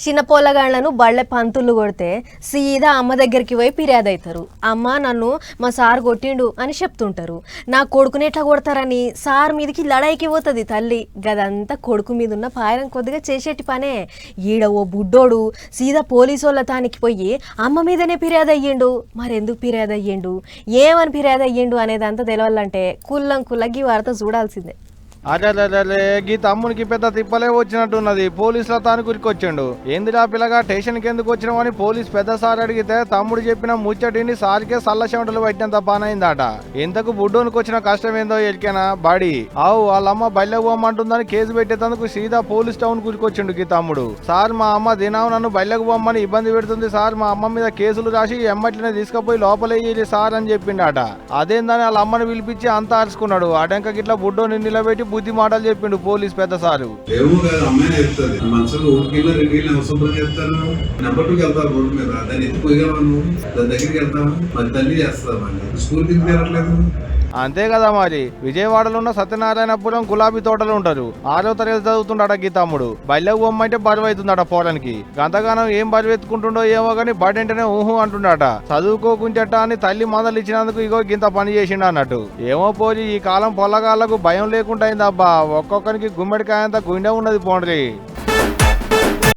చిన్న పొల్లగాళ్లను బళ్ళె పంతులు కొడితే సీదా అమ్మ దగ్గరికి పోయి ఫిర్యాదు అవుతారు. అమ్మ నన్ను మా సార్ కొట్టిండు అని చెప్తుంటారు. నా కొడుకుని ఎట్లా కొడతారని సార్ మీదకి లడాయికి పోతుంది తల్లి. గదంతా కొడుకు మీద ఉన్న పాయరం కొద్దిగా చేసేటి పనే. ఈడ ఓ బుడ్డోడు సీదా పోలీసు వాళ్ళ తానికి పోయి అమ్మ మీదనే ఫిర్యాదు అయ్యిండు. మరెందుకు ఫిర్యాదు అయ్యిండు, ఏమని ఫిర్యాదు అయ్యిండు అనేదంతా తెలవాలంటే కుల్లం కుల్లగి వార్త చూడాల్సిందే. అరే గీ తమ్మునికి పెద్ద తిప్పలే వచ్చినట్టున్నది. పోలీసుల తాను కురికొచ్చిండు. ఏందిరా పిల్లగా స్టేషన్కి ఎందుకు వచ్చినావని పోలీస్ పెద్ద సార్ అడిగితే తమ్ముడు చెప్పిన ముచ్చటిని సార్కే సల్ల చెమటలు పట్టినంత పనైందట. ఇంతకు బుడ్డోనికి వచ్చిన కష్టం ఏందో ఎరికేనా బాడీ. ఆవు వాళ్ళమ్మ బల్లె పోమ్మంటుందని కేసు పెట్టేందుకు సీదా పోలీస్ టౌన్ కురికొచ్చిండు గీ తమ్ముడు. సార్ మా అమ్మ దినావు నన్ను బల్లెకు పోమ్మని ఇబ్బంది పెడుతుంది సార్, మా అమ్మ మీద కేసులు రాసి ఎమ్మట్లనే తీసుకుపోయి లోపలేయి సార్ అని చెప్పిండట. అదేందని వాళ్ళ అమ్మని పిలిపించి అంతా అరుచుకున్నాడు. అడంక గిట్లా బుడ్డోని నిలబెట్టి బుద్ధి మాటలు చెప్పిండు పోలీస్ పెద్ద సారు. అంతే కదా మరి. విజయవాడలో ఉన్న సత్యనారాయణపురం గులాబీ తోటలు ఉంటారు. 6వ తరగతి చదువుతుండట గీ తమ్ముడు. బల్లెకు బొమ్మంటే బరువు అవుతుందట పోరానికి. గంతగానం ఏం బరువు ఎత్తుకుంటుండో ఏమో గానీ బడంటేనే ఊహు అంటుండట. చదువుకోకుంచట అని తల్లి మందలు ఇచ్చినందుకు ఇగో గింత పని చేసిండు అన్నట్టు. ఏమో పోలి ఈ కాలం పొల్లగాళ్లకు భయం లేకుండా అయిందబ్బా. ఒక్కొక్కరికి గుమ్మడికాయంత గుండె ఉన్నది పోండ్రి.